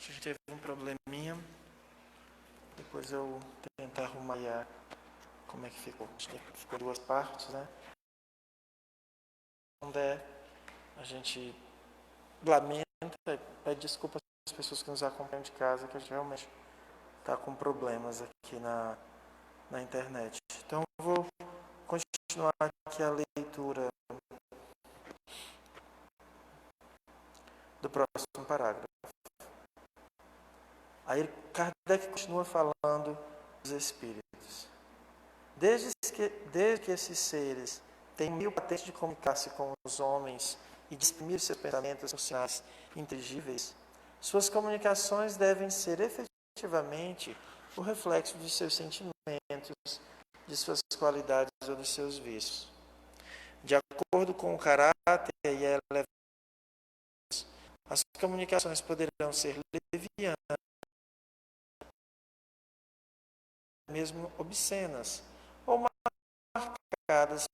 gente teve um probleminha. Depois eu tentar arrumar como é que ficou. Acho que ficou duas partes, né? Quando a gente lamenta, pede desculpa às pessoas que nos acompanham de casa, que a gente realmente está com problemas aqui na internet. Então eu vou continuar aqui a leitura do próximo parágrafo. Aí Kardec continua falando dos espíritos. Desde que esses seres têm mil patentes de comunicar-se com os homens e de exprimir seus pensamentos por sinais inteligíveis, suas comunicações devem ser efetivamente o reflexo de seus sentimentos, de suas qualidades ou de seus vícios. De acordo com o caráter e a elevação, as comunicações poderão ser levianas, mesmo obscenas, ou marcadas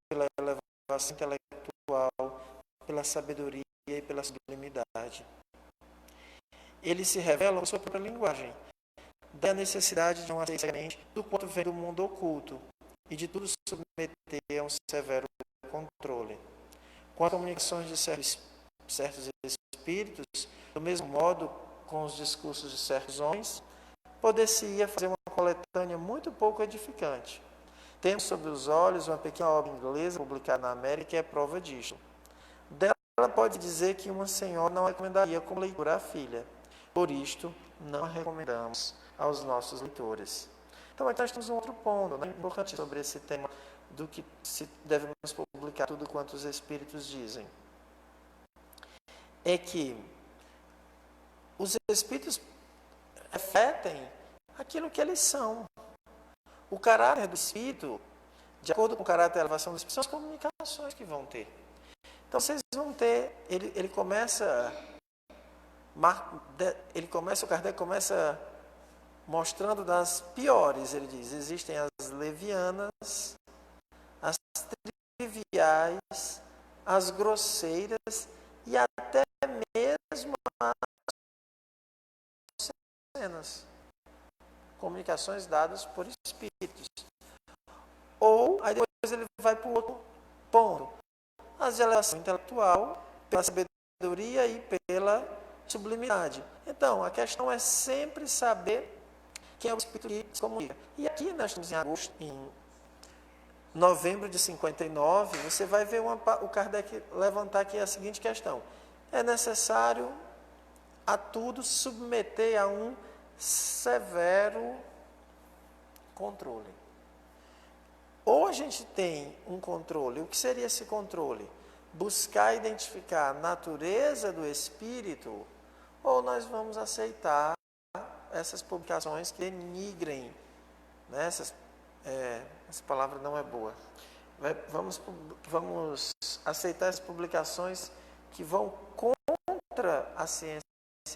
pela elevação intelectual, pela sabedoria e pela sublimidade. Eles se revelam por sua própria linguagem, da necessidade de não aceitar do quanto vem do mundo oculto e de tudo submeter a um severo controle. Com as comunicações de certos espíritos, do mesmo modo com os discursos de certos homens, poder-se-ia fazer uma coletânea muito pouco edificante. Temos sob os olhos uma pequena obra inglesa publicada na América que é prova disto. Dela pode dizer que uma senhora não recomendaria como leitura à filha. Por isto, não a recomendamos aos nossos leitores. Então, aqui nós temos um outro ponto, né, importante sobre esse tema do que se devemos publicar tudo quanto os espíritos dizem. É que os espíritos refletem aquilo que eles são. O caráter do espírito, de acordo com o caráter da elevação do espírito, são as comunicações que vão ter. Então, vocês vão ter, o Kardec começa mostrando das piores, ele diz, existem as levianas, as triviais, as grosseiras e até mesmo as obscenas. Comunicações dadas por espíritos. Ou, aí depois ele vai para o outro ponto. As de elevação intelectual, pela sabedoria e pela sublimidade. Então, a questão é sempre saber quem é o espírito que se comunica. E aqui nós estamos em agosto, em novembro de 59, você vai ver o Kardec levantar aqui a seguinte questão. É necessário a tudo submeter a um severo controle. Ou a gente tem um controle, o que seria esse controle? Buscar identificar a natureza do espírito, ou nós vamos aceitar essas publicações que denigrem, né? Essa palavra não é boa. Vamos aceitar essas publicações que vão contra a ciência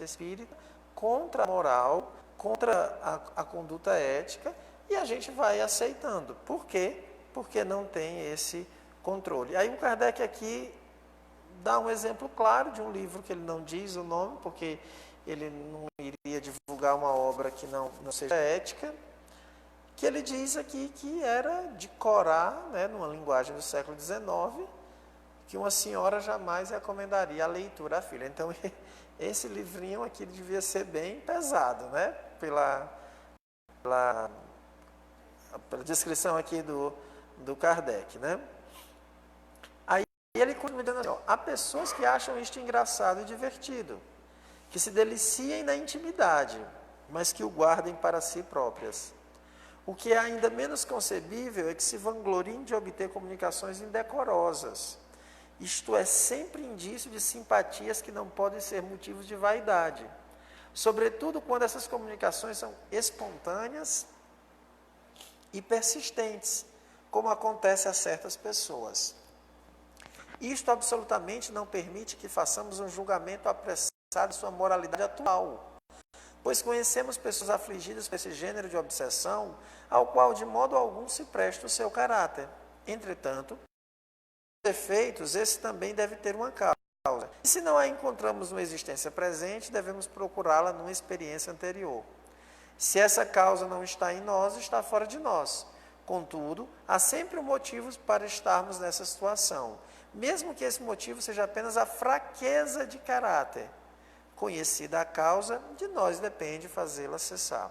espírita, contra a moral, contra a conduta ética, e a gente vai aceitando. Por quê? Porque não tem esse controle. Aí o Kardec aqui dá um exemplo claro de um livro que ele não diz o nome, porque ele não iria divulgar uma obra que não seja ética, que ele diz aqui que era de Corá, né, numa linguagem do século XIX, que uma senhora jamais recomendaria a leitura à filha. Então, esse livrinho aqui devia ser bem pesado, né? Pela descrição aqui do Kardec, né? Aí ele continua dizendo assim, há pessoas que acham isto engraçado e divertido, que se deliciem na intimidade, mas que o guardem para si próprias. O que é ainda menos concebível é que se vangloriem de obter comunicações indecorosas. Isto é sempre indício de simpatias que não podem ser motivos de vaidade. Sobretudo quando essas comunicações são espontâneas e persistentes, como acontece a certas pessoas. Isto absolutamente não permite que façamos um julgamento apressado de sua moralidade atual, pois conhecemos pessoas afligidas com esse gênero de obsessão, ao qual de modo algum se presta o seu caráter. Entretanto, defeitos, esse também deve ter uma causa. causa. E se não a encontramos numa existência presente, devemos procurá-la numa experiência anterior. Se essa causa não está em nós, está fora de nós. Contudo, há sempre um motivo para estarmos nessa situação, mesmo que esse motivo seja apenas a fraqueza de caráter. Conhecida a causa, de nós depende fazê-la cessar.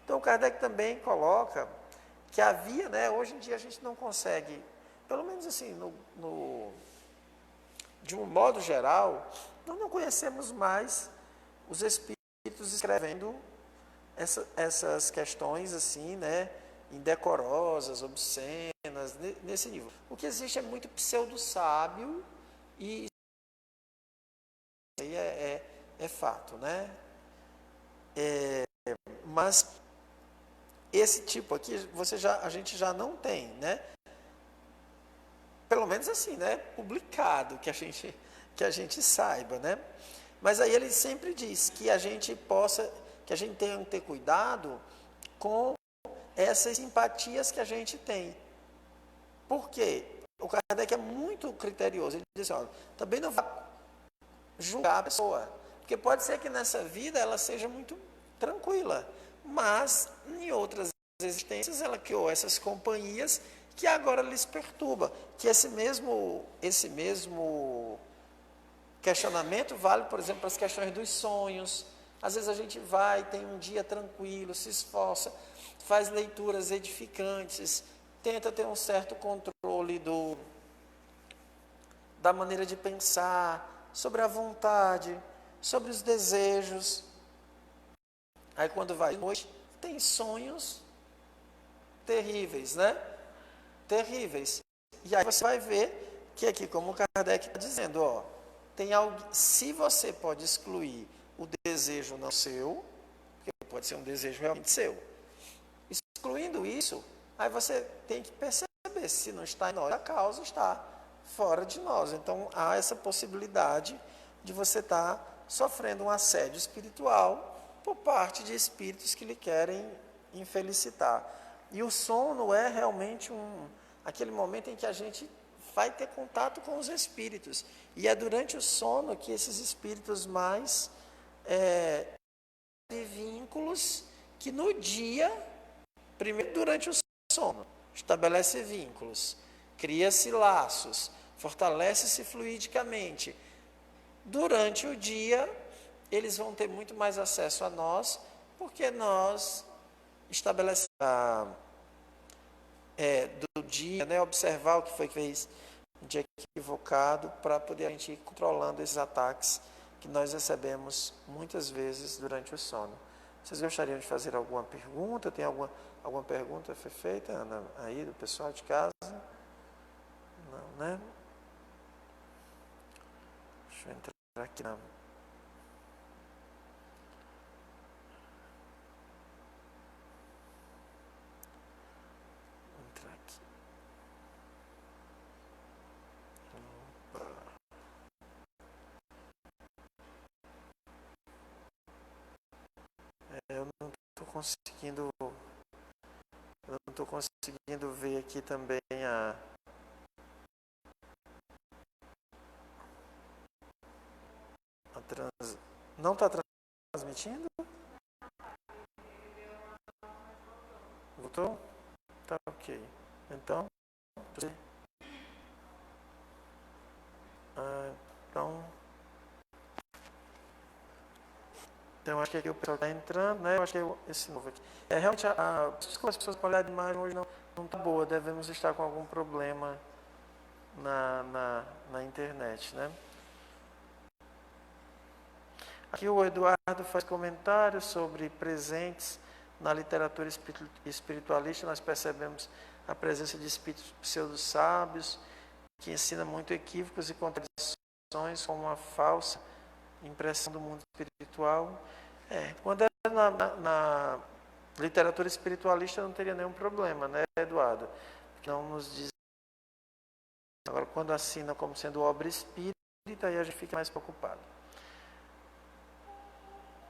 Então, Kardec também coloca que havia, hoje em dia a gente não consegue, pelo menos assim, de um modo geral, nós não conhecemos mais os espíritos escrevendo essas questões assim, indecorosas, obscenas, nesse nível. O que existe é muito pseudo-sábio e aí é fato, mas esse tipo aqui a gente já não tem, pelo menos assim, publicado, que a gente saiba, Mas aí ele sempre diz que a gente tenha que ter cuidado com essas simpatias que a gente tem. Por quê? O Kardec é muito criterioso. Ele diz assim, também não vai julgar a pessoa, porque pode ser que nessa vida ela seja muito tranquila, mas em outras existências ela criou essas companhias que agora lhes perturba, que esse mesmo questionamento vale, por exemplo, para as questões dos sonhos. Às vezes a gente tem um dia tranquilo, se esforça, faz leituras edificantes, tenta ter um certo controle da maneira de pensar, sobre a vontade, sobre os desejos. Aí quando vai de noite, tem sonhos terríveis, Terríveis. E aí você vai ver que aqui, como o Kardec está dizendo, tem algo, se você pode excluir o desejo não seu, porque pode ser um desejo realmente seu, excluindo isso, aí você tem que perceber se não está em nós, a causa está fora de nós. Então há essa possibilidade de você estar sofrendo um assédio espiritual por parte de espíritos que lhe querem infelicitar. E o sono é realmente aquele momento em que a gente vai ter contato com os espíritos. E é durante o sono que esses espíritos mais de vínculos que no dia, primeiro durante o sono, estabelece vínculos, cria-se laços, fortalece-se fluidicamente. Durante o dia, eles vão ter muito mais acesso a nós, porque nós estabelecemos do dia, observar o que foi que fez um dia equivocado, para poder a gente ir controlando esses ataques que nós recebemos muitas vezes durante o sono. Vocês gostariam de fazer alguma pergunta? Tem alguma pergunta foi feita, Ana, aí do pessoal de casa? Não, Deixa eu entrar aqui na... Eu não estou conseguindo ver aqui também não está transmitindo? Voltou? Tá ok. Então, então acho que aqui o pessoal está entrando, Eu acho que esse novo aqui. Realmente, desculpa, as pessoas podem olhar de imagem hoje não está boa, devemos estar com algum problema na internet, Aqui o Eduardo faz comentários sobre presentes na literatura espiritualista. Nós percebemos a presença de espíritos pseudo-sábios que ensinam muito equívocos e contradições com uma falsa impressão do mundo espiritual. Quando é na literatura espiritualista não teria nenhum problema, Eduardo? Porque não nos diz. Agora, quando assina como sendo obra espírita, aí a gente fica mais preocupado.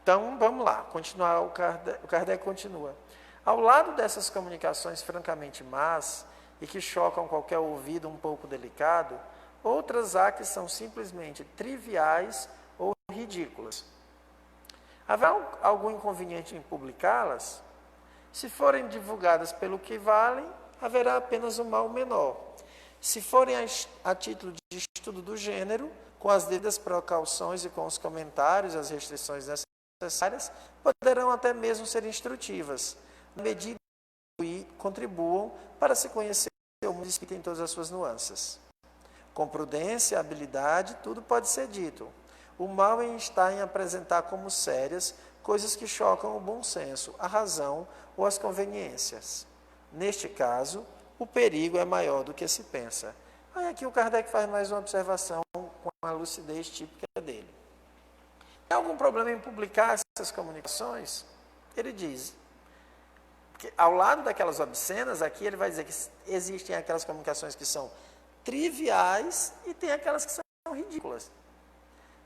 Então, vamos lá, continuar. O Kardec continua. Ao lado dessas comunicações francamente más e que chocam qualquer ouvido um pouco delicado, outras há que são simplesmente triviais ou ridículas. Haverá algum inconveniente em publicá-las? Se forem divulgadas pelo que valem, haverá apenas um mal menor. Se forem a título de estudo do gênero, com as devidas precauções e com os comentários e as restrições necessárias, poderão até mesmo ser instrutivas, na medida que contribuam para se conhecer o mundo espírita em todas as suas nuances. Com prudência, habilidade, tudo pode ser dito. O mal está em apresentar como sérias coisas que chocam o bom senso, a razão ou as conveniências. Neste caso, o perigo é maior do que se pensa. Aí aqui o Kardec faz mais uma observação com a lucidez típica dele. Tem algum problema em publicar essas comunicações? Ele diz que ao lado daquelas obscenas, aqui ele vai dizer que existem aquelas comunicações que são triviais e tem aquelas que são ridículas.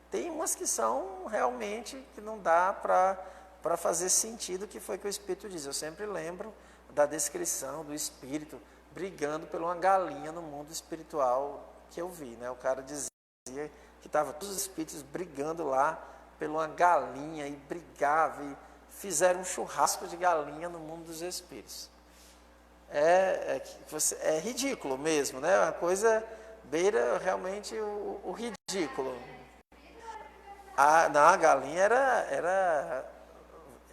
Tem umas que são realmente que não dá para fazer sentido o que foi que o Espírito diz. Eu sempre lembro da descrição do Espírito brigando por uma galinha no mundo espiritual que eu vi. Né? O cara dizia que estavam todos os Espíritos brigando lá por uma galinha e brigavam e fizeram um churrasco de galinha no mundo dos Espíritos. É ridículo mesmo, né? Uma coisa beira realmente o ridículo. A galinha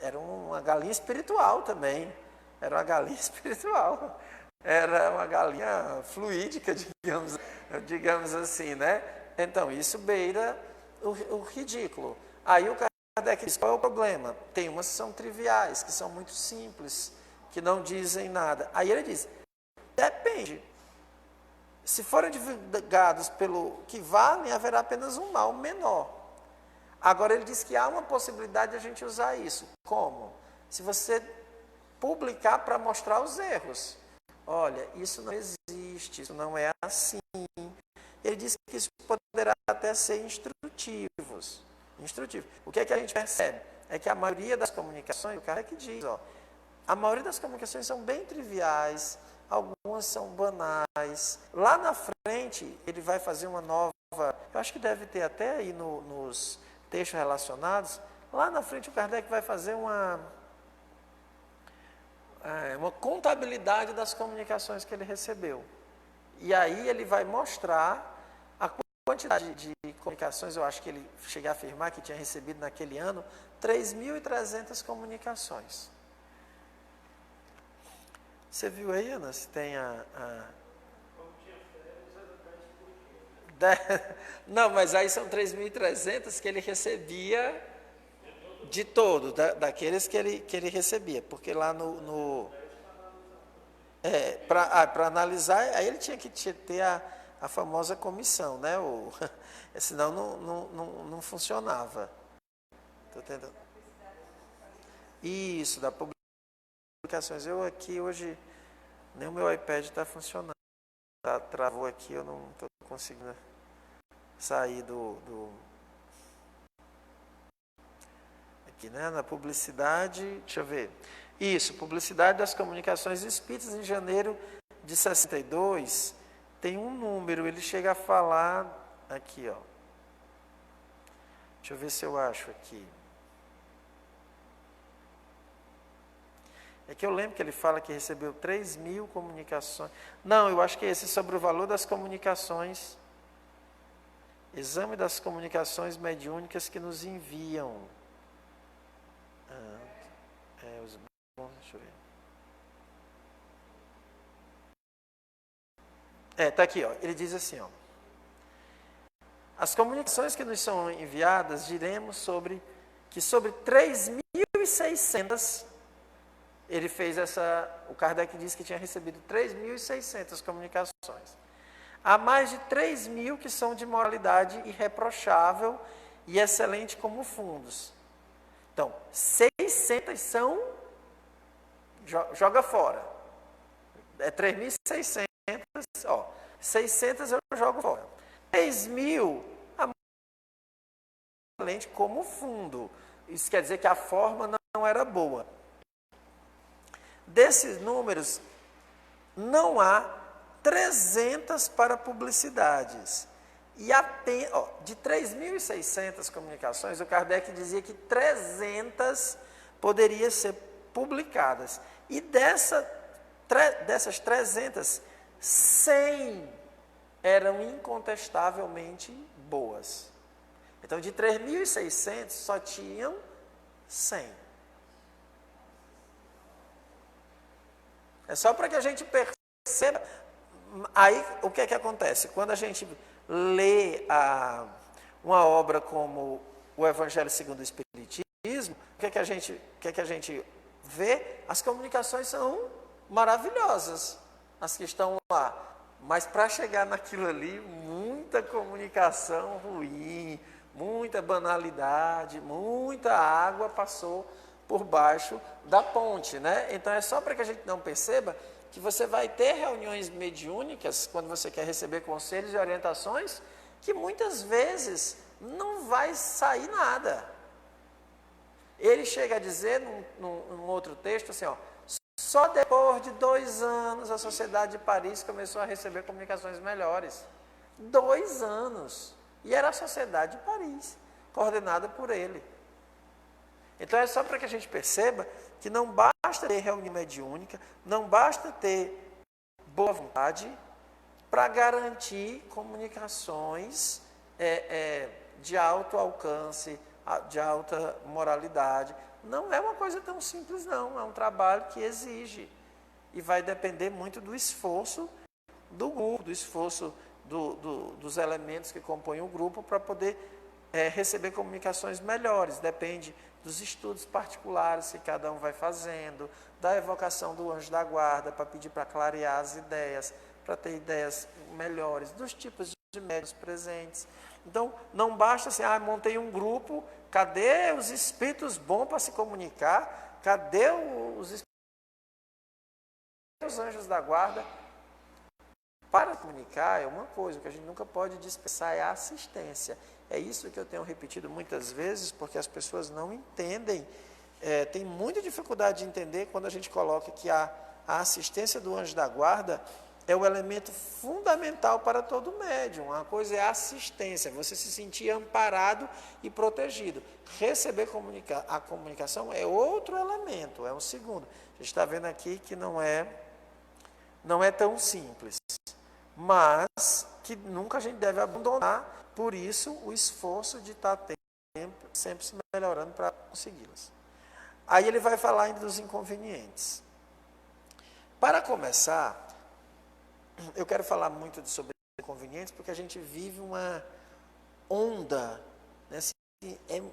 era uma galinha espiritual também. Era uma galinha espiritual. Era uma galinha fluídica, digamos assim, né? Então, isso beira o ridículo. Aí o Kardec diz, qual é o problema? Tem umas que são triviais, que são muito simples, que não dizem nada. Aí ele diz, depende. Se forem divulgados pelo que valem, haverá apenas um mal menor. Agora ele diz que há uma possibilidade de a gente usar isso. Como? Se você publicar para mostrar os erros. Olha, isso não existe, isso não é assim. Ele diz que isso poderá até ser instrutivo. O que é que a gente percebe? É que a maioria das comunicações, o cara que diz, a maioria das comunicações são bem triviais, algumas são banais. Lá na frente, ele vai fazer uma nova, eu acho que deve ter até aí nos textos relacionados, lá na frente o Kardec vai fazer uma contabilidade das comunicações que ele recebeu. E aí ele vai mostrar a quantidade de comunicações, eu acho que ele chega a afirmar que tinha recebido naquele ano 3.300 comunicações. Você viu aí, Ana, se tem Não, mas aí são 3.300 que ele recebia de todo, daqueles que ele recebia, porque lá para analisar, aí ele tinha que ter a famosa comissão, né? Senão não funcionava. Estou tentando. Isso, da publicações. Eu aqui hoje, nem o meu iPad está funcionando. Travou aqui, eu não estou conseguindo sair aqui, né? Na publicidade, deixa eu ver. Isso, publicidade das comunicações espíritas em janeiro de 62, tem um número, ele chega a falar aqui, ó. Deixa eu ver se eu acho aqui. É que eu lembro que ele fala que recebeu 3.000 comunicações. Não, eu acho que é esse sobre o valor das comunicações. Exame das comunicações mediúnicas que nos enviam. Deixa eu ver. Tá aqui, ó. Ele diz assim, ó. As comunicações que nos são enviadas, diremos sobre 3.600, ele fez o Kardec disse que tinha recebido 3.600 comunicações. Há mais de 3.000 que são de moralidade irreprochável e excelente como fundos. Então, 600 são, joga fora. É 3.600, 600 eu jogo fora. 3.000, excelente como fundo. Isso quer dizer que a forma não era boa. Desses números, não há 300 para publicidades. E de 3.600 comunicações, o Kardec dizia que 300 poderiam ser publicadas. E dessas 300, 100 eram incontestavelmente boas. Então, de 3.600, só tinham 100. É só para que a gente perceba. Aí, o que é que acontece? Quando a gente lê uma obra como o Evangelho segundo o Espiritismo, o que é que a gente vê? As comunicações são maravilhosas, as que estão lá. Mas para chegar naquilo ali, muita comunicação ruim, muita banalidade, muita água passou por baixo da ponte, né? Então é só para que a gente não perceba que você vai ter reuniões mediúnicas, quando você quer receber conselhos e orientações, que muitas vezes não vai sair nada. Ele chega a dizer, num outro texto, assim, ó, só depois de 2 anos a Sociedade de Paris começou a receber comunicações melhores. 2 anos. E era a Sociedade de Paris, coordenada por ele. Então é só para que a gente perceba que não basta ter reunião mediúnica, não basta ter boa vontade para garantir comunicações de alto alcance, de alta moralidade. Não é uma coisa tão simples, não. É um trabalho que exige. E vai depender muito do esforço do grupo, do esforço dos elementos que compõem o grupo para poder receber comunicações melhores. Depende dos estudos particulares que cada um vai fazendo, da evocação do anjo da guarda para pedir para clarear as ideias, para ter ideias melhores, dos tipos de médiuns presentes. Então, não basta assim, montei um grupo, cadê os espíritos bons para se comunicar? Cadê os anjos da guarda? Para comunicar é uma coisa, o que a gente nunca pode dispensar é a assistência. É isso que eu tenho repetido muitas vezes, porque as pessoas não entendem, tem muita dificuldade de entender quando a gente coloca que a assistência do anjo da guarda é o elemento fundamental para todo médium. Uma coisa é a assistência, você se sentir amparado e protegido. Receber a comunicação é outro elemento, é um segundo. A gente está vendo aqui que não é tão simples, mas que nunca a gente deve abandonar, por isso o esforço de estar sempre se melhorando para consegui-las. Aí ele vai falar ainda dos inconvenientes. Para começar, eu quero falar muito sobre inconvenientes, porque a gente vive uma onda, né?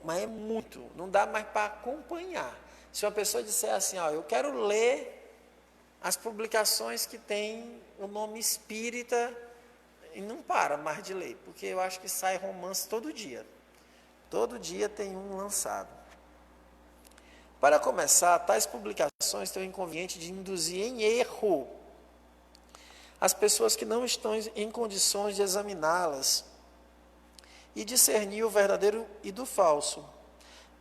Mas é muito, não dá mais para acompanhar. Se uma pessoa disser assim, eu quero ler as publicações que têm o nome espírita, e não para mais de ler, porque eu acho que sai romance todo dia. Todo dia tem um lançado. Para começar, tais publicações têm o inconveniente de induzir em erro as pessoas que não estão em condições de examiná-las e discernir o verdadeiro e do falso,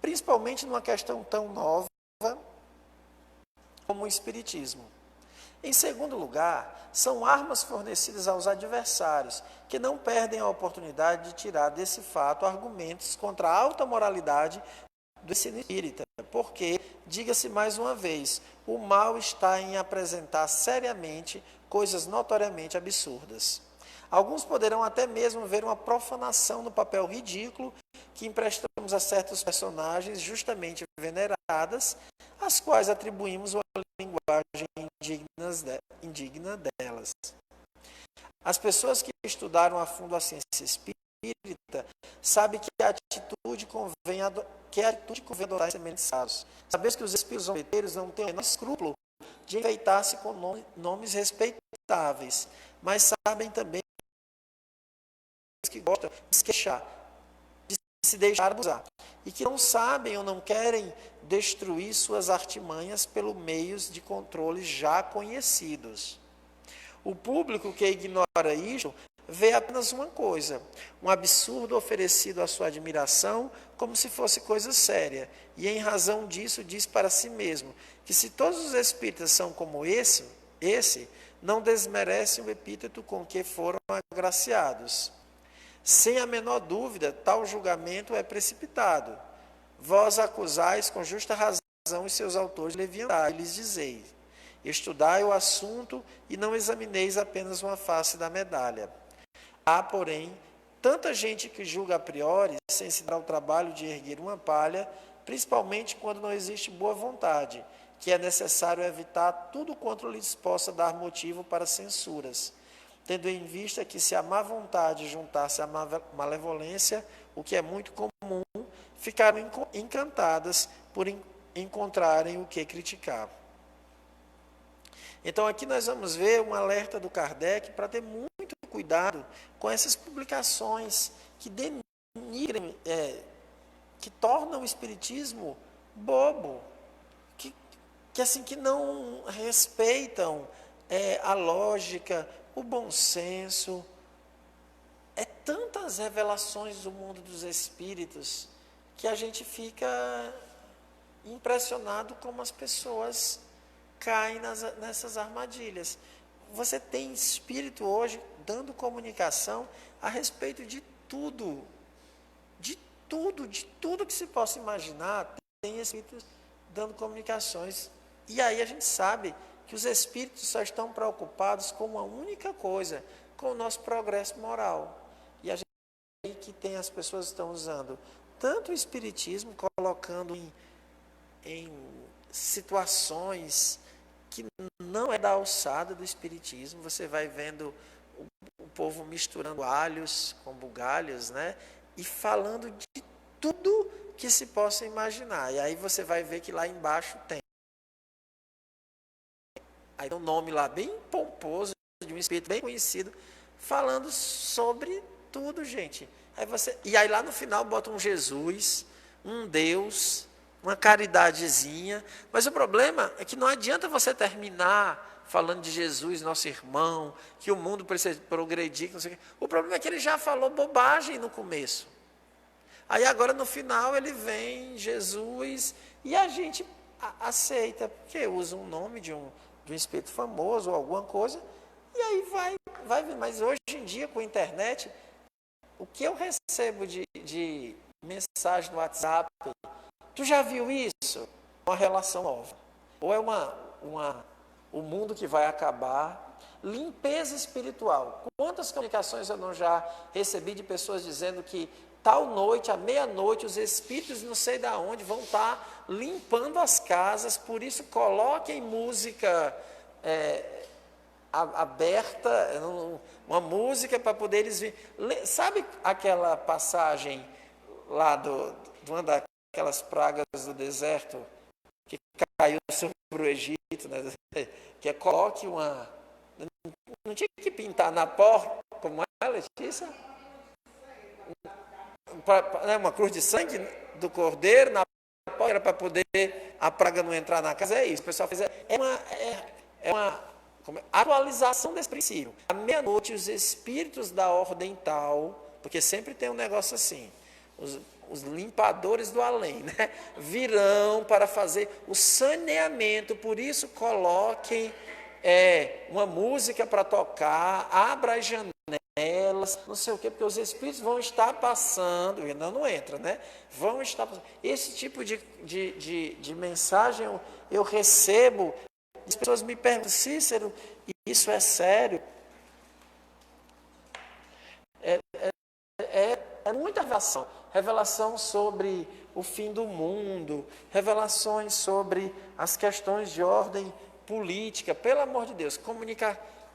principalmente numa questão tão nova como o espiritismo. Em segundo lugar, são armas fornecidas aos adversários, que não perdem a oportunidade de tirar desse fato argumentos contra a alta moralidade do ensino espírita, porque, diga-se mais uma vez, o mal está em apresentar seriamente coisas notoriamente absurdas. Alguns poderão até mesmo ver uma profanação no papel ridículo que emprestamos a certos personagens justamente veneradas, às quais atribuímos uma linguagem indigna delas. As pessoas que estudaram a fundo a ciência espírita sabem que a atitude convém adotar em sementes sábios. Sabemos que os espíritos zombeteiros não têm o menor escrúpulo de enfeitar-se com nomes respeitáveis, mas sabem também que gostam de se queixar, de se deixar abusar, e que não sabem ou não querem destruir suas artimanhas pelos meios de controle já conhecidos. O público que ignora isto vê apenas uma coisa, um absurdo oferecido à sua admiração como se fosse coisa séria, e em razão disso diz para si mesmo que se todos os espíritas são como esse, não desmerecem o epíteto com que foram agraciados. Sem a menor dúvida, tal julgamento é precipitado. Vós acusais com justa razão os seus autores de leviandade, e lhes dizeis: estudai o assunto e não examineis apenas uma face da medalha. Há, porém, tanta gente que julga a priori, sem se dar o trabalho de erguer uma palha, principalmente quando não existe boa vontade, que é necessário evitar tudo quanto lhes possa dar motivo para censuras, tendo em vista que se a má vontade juntar-se à malevolência, o que é muito comum, ficaram encantadas por encontrarem o que criticar. Então aqui nós vamos ver um alerta do Kardec para ter muito cuidado com essas publicações que denigrem, que tornam o espiritismo bobo, que não respeitam a lógica, o bom senso. É tantas revelações do mundo dos espíritos que a gente fica impressionado como as pessoas caem nessas armadilhas. Você tem espírito hoje dando comunicação a respeito de tudo que se possa imaginar. Tem espíritos dando comunicações. E aí a gente sabe que os espíritos só estão preocupados com uma única coisa, com o nosso progresso moral. E a gente vê que tem as pessoas que estão usando tanto o espiritismo, colocando em situações que não é da alçada do espiritismo. Você vai vendo o povo misturando alhos com bugalhos, né? E falando de tudo que se possa imaginar. E aí você vai ver que lá embaixo tem. Aí tem um nome lá bem pomposo, de um espírito bem conhecido, falando sobre tudo, gente. E aí lá no final bota um Jesus, um Deus, uma caridadezinha. Mas o problema é que não adianta você terminar falando de Jesus, nosso irmão, que o mundo precisa progredir, que não sei o quê. O problema é que ele já falou bobagem no começo. Aí agora no final ele vem Jesus e a gente aceita, porque usa um nome de um espírito famoso ou alguma coisa, e aí vai vir. Mas hoje em dia, com a internet, o que eu recebo de mensagem no WhatsApp, tu já viu isso? Uma relação nova. Ou é o mundo que vai acabar. Limpeza espiritual. Quantas comunicações eu não já recebi de pessoas dizendo que tal noite, à meia-noite, os espíritos não sei de onde vão estar limpando as casas, por isso coloquem música aberta, uma música para poder eles vir. Sabe aquela passagem lá de uma daquelas pragas do deserto que caiu sobre o Egito, né? Que coloque uma... Não tinha que pintar na porta, como é, Letícia? Uma cruz de sangue do cordeiro na porta, era para poder a praga não entrar na casa. É isso, o pessoal fez. É uma atualização desse princípio. À meia-noite, os espíritos da ordem tal, porque sempre tem um negócio assim, os limpadores do além, né? Virão para fazer o saneamento, por isso coloquem uma música para tocar, abra as janelas, não sei o quê, porque os espíritos vão estar passando, não entra, né? Vão estar passando. Esse tipo de mensagem eu recebo, as pessoas me perguntam: Cícero, isso é sério? É muita revelação sobre o fim do mundo, revelações sobre as questões de ordem política. Pelo amor de Deus,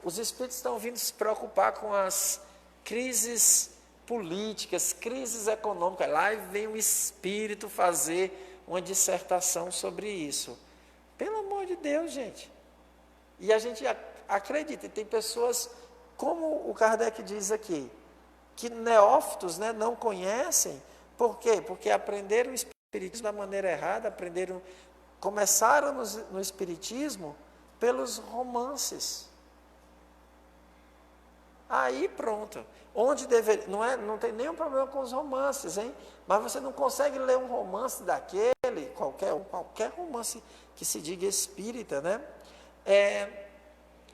os espíritos estão vindo se preocupar com as crises políticas, crises econômicas. Lá vem o espírito fazer uma dissertação sobre isso. Pelo amor de Deus, gente. E a gente acredita, e tem pessoas, como o Kardec diz aqui, que neófitos, né, não conhecem. Por quê? Porque aprenderam o espiritismo da maneira errada, começaram no espiritismo pelos romances. Aí pronto. Não tem nenhum problema com os romances, hein? Mas você não consegue ler um romance daquele, qualquer romance que se diga espírita, né?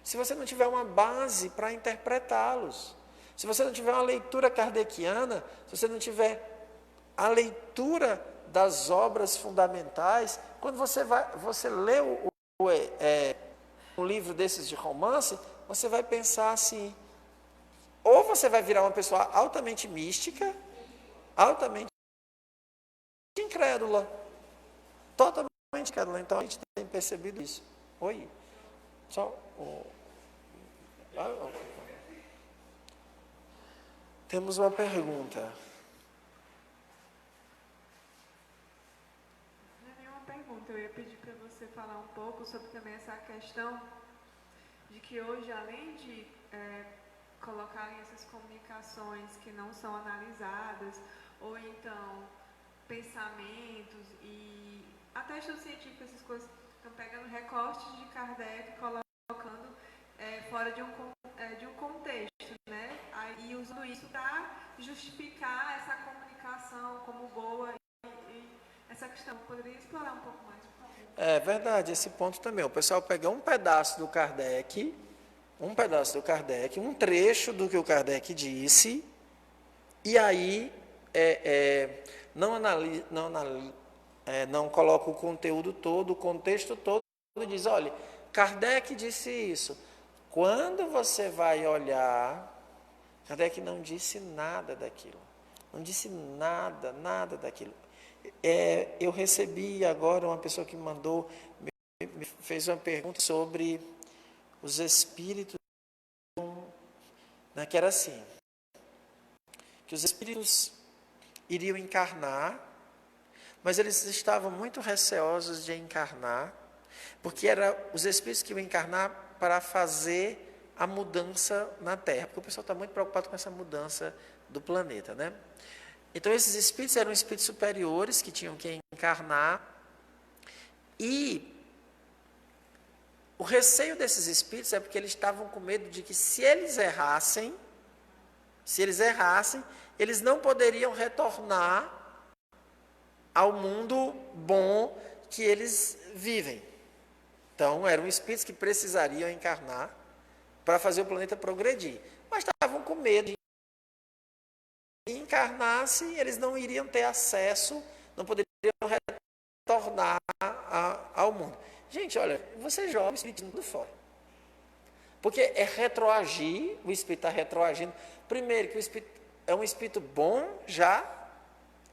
se você não tiver uma base para interpretá-los. Se você não tiver uma leitura kardeciana, se você não tiver a leitura das obras fundamentais, quando você lê um livro desses de romance, você vai pensar assim, ou você vai virar uma pessoa altamente mística, altamente incrédula, totalmente incrédula. Então a gente tem percebido isso. Oi? Temos uma pergunta. Não é nenhuma pergunta, eu ia pedir para você falar um pouco sobre também essa questão de que hoje, além de colocarem essas comunicações que não são analisadas, ou então pensamentos e até estudos científicos, essas coisas, estão pegando recortes de Kardec e colocando fora de um contexto, né? E usando isso para justificar essa comunicação como boa e essa questão. Poderia explorar um pouco mais, por favor? É verdade, esse ponto também. O pessoal pega um pedaço do Kardec, um trecho do que o Kardec disse, e aí não coloca o conteúdo todo, o contexto todo, e diz, olha, Kardec disse isso. Quando você vai olhar, Kardec não disse nada daquilo. Não disse nada daquilo. Eu recebi agora uma pessoa que me fez uma pergunta sobre os espíritos, né, que era assim, que os espíritos iriam encarnar, mas eles estavam muito receosos de encarnar, porque eram os espíritos que iam encarnar para fazer a mudança na Terra, porque o pessoal está muito preocupado com essa mudança do planeta, né? Então, esses espíritos eram espíritos superiores que tinham que encarnar, e o receio desses espíritos é porque eles estavam com medo de que se eles errassem, eles não poderiam retornar ao mundo bom que eles vivem. Então, eram espíritos que precisariam encarnar para fazer o planeta progredir. Mas estavam com medo de encarnasse, eles não iriam ter acesso, não poderiam retornar ao mundo. Gente, olha, você joga o espírito tudo fora. Porque é retroagir, o espírito está retroagindo. Primeiro, que o espírito é um espírito bom já,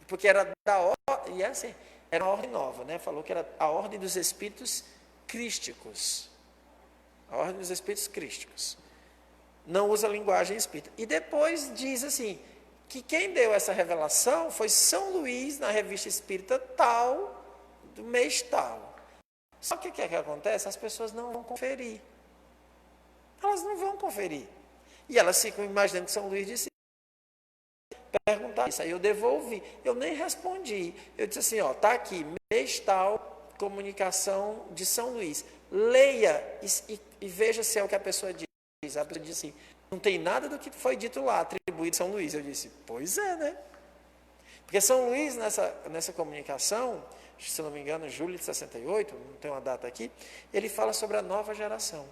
porque era da ordem, e assim, era uma ordem nova, né? Falou que era a ordem dos espíritos crísticos. A ordem dos espíritos crísticos. Não usa linguagem espírita. E depois diz assim, que quem deu essa revelação foi São Luís, na revista espírita tal, do mês tal. Só que o que é que acontece? As pessoas não vão conferir. Elas não vão conferir. E elas ficam imaginando que São Luís disse, perguntar isso. Aí eu devolvi. Eu nem respondi. Eu disse assim, está aqui, mês tal, comunicação de São Luís. Leia e veja se é o que a pessoa diz. A pessoa disse assim, não tem nada do que foi dito lá, atribuído a São Luís. Eu disse, pois é, né? Porque São Luís, nessa comunicação, se não me engano, julho de 68, não tem uma data aqui, ele fala sobre a nova geração.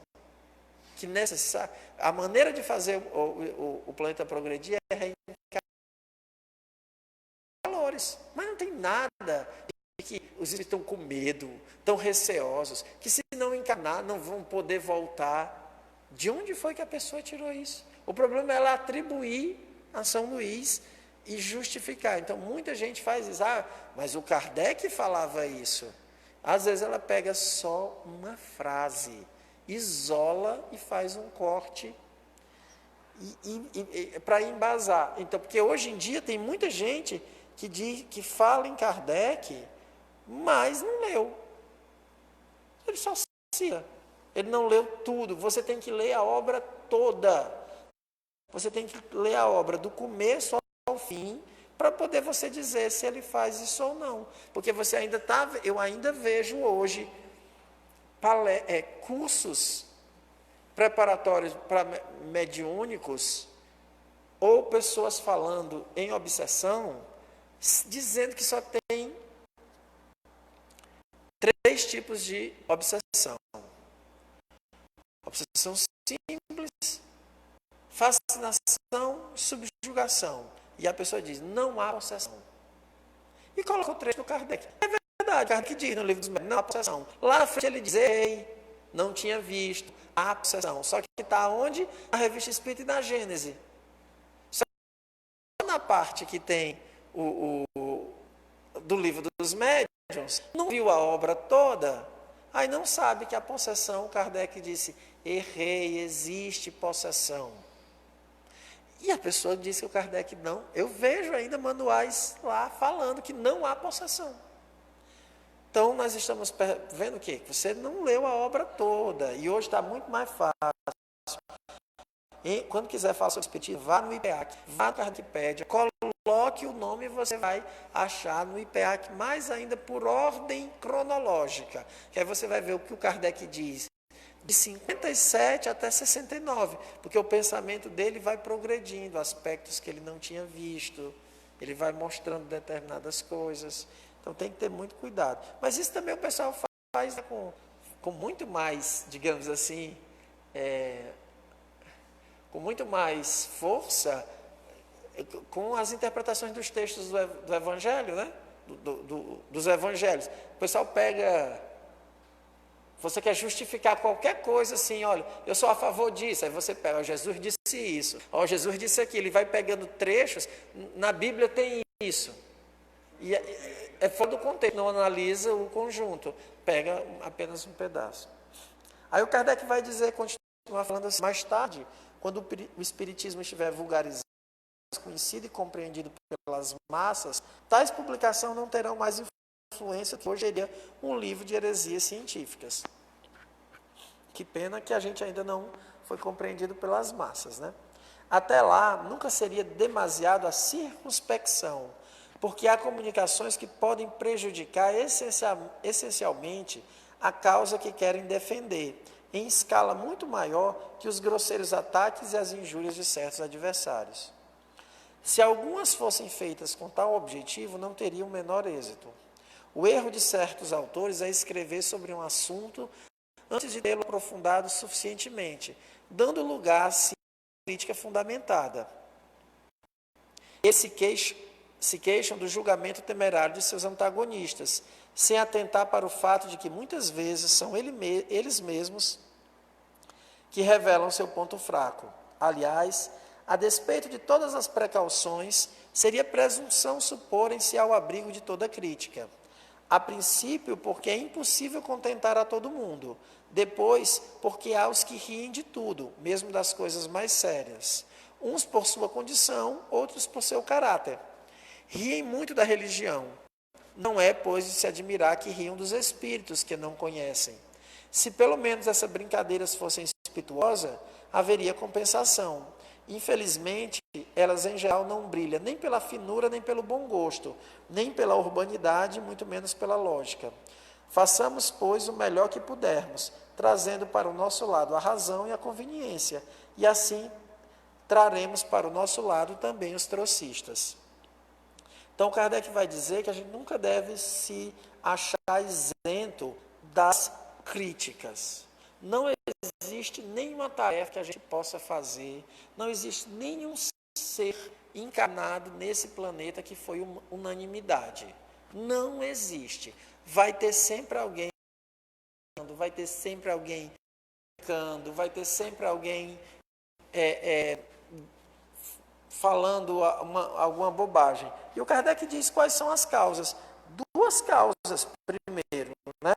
Que a maneira de fazer o planeta progredir é reencarnar valores. Mas não tem nada de que os espíritos estão com medo, estão receosos, que se não encarnar, não vão poder voltar. De onde foi que a pessoa tirou isso? O problema é ela atribuir a São Luís e justificar. Então, muita gente faz isso. Mas o Kardec falava isso. Às vezes ela pega só uma frase, isola e faz um corte para embasar. Então, porque hoje em dia tem muita gente que fala em Kardec, mas não leu. Ele só cita. Ele não leu tudo. Você tem que ler a obra toda. Você tem que ler a obra do começo ao fim, para poder você dizer se ele faz isso ou não. Porque eu ainda vejo hoje cursos preparatórios para mediúnicos, ou pessoas falando em obsessão, dizendo que só tem 3 tipos de obsessão. Obsessão simples fascinação, subjugação. E a pessoa diz, não há possessão. E coloca o trecho do Kardec. É verdade, Kardec diz no livro dos Médiuns, não há possessão. Lá na frente ele diz, ei, não tinha visto, há possessão. Só que está onde? Na Revista Espírita e na Gênese. Só na parte que tem do livro dos Médiuns, não viu a obra toda, aí não sabe que a possessão, Kardec disse, errei, existe possessão. E a pessoa disse que o Kardec não. Eu vejo ainda manuais lá falando que não há possessão. Então, nós estamos vendo o quê? Você não leu a obra toda. E hoje está muito mais fácil. E, quando quiser falar sobre espiritismo, vá no IPEAC, vá na Wikipédia, coloque o nome e você vai achar no IPEAC, mais ainda por ordem cronológica. Que aí você vai ver o que o Kardec diz. De 57 até 69, porque o pensamento dele vai progredindo, aspectos que ele não tinha visto, ele vai mostrando determinadas coisas, então tem que ter muito cuidado. Mas isso também o pessoal faz, né, com muito mais, digamos assim, com muito mais força, com as interpretações dos textos do Evangelho, né? Dos Evangelhos. O pessoal pega... Você quer justificar qualquer coisa assim, olha, eu sou a favor disso. Aí você pega, Jesus disse isso, Jesus disse aquilo. Ele vai pegando trechos, na Bíblia tem isso. E é fora do contexto, não analisa o conjunto, pega apenas um pedaço. Aí o Kardec vai dizer, continuar falando assim, mais tarde, quando o Espiritismo estiver vulgarizado, conhecido e compreendido pelas massas, tais publicações não terão mais influência que hoje seria um livro de heresias científicas. Que pena que a gente ainda não foi compreendido pelas massas, né? Até lá, nunca seria demasiado a circunspecção, porque há comunicações que podem prejudicar essencialmente a causa que querem defender, em escala muito maior que os grosseiros ataques e as injúrias de certos adversários. Se algumas fossem feitas com tal objetivo, não teriam o menor êxito. O erro de certos autores é escrever sobre um assunto antes de tê-lo aprofundado suficientemente, dando lugar a crítica fundamentada. Eles se queixam do julgamento temerário de seus antagonistas, sem atentar para o fato de que muitas vezes são eles mesmos que revelam seu ponto fraco. Aliás, a despeito de todas as precauções, seria presunção suporem-se ao abrigo de toda crítica. A princípio, porque é impossível contentar a todo mundo. Depois, porque há os que riem de tudo, mesmo das coisas mais sérias. Uns por sua condição, outros por seu caráter. Riem muito da religião. Não é, pois, de se admirar que riam dos espíritos que não conhecem. Se pelo menos essas brincadeiras fossem espirituosas, haveria compensação. Infelizmente, elas em geral não brilham nem pela finura, nem pelo bom gosto, nem pela urbanidade, muito menos pela lógica. Façamos, pois, o melhor que pudermos, trazendo para o nosso lado a razão e a conveniência, e assim traremos para o nosso lado também os trocistas. Então, Kardec vai dizer que a gente nunca deve se achar isento das críticas. Não existe nenhuma tarefa que a gente possa fazer, não existe nenhum ser encarnado nesse planeta que foi unanimidade. Não existe. Vai ter sempre alguém, vai ter sempre alguém pecando, vai ter sempre alguém falando alguma bobagem. E o Kardec diz quais são as causas. Duas causas, primeiro, né?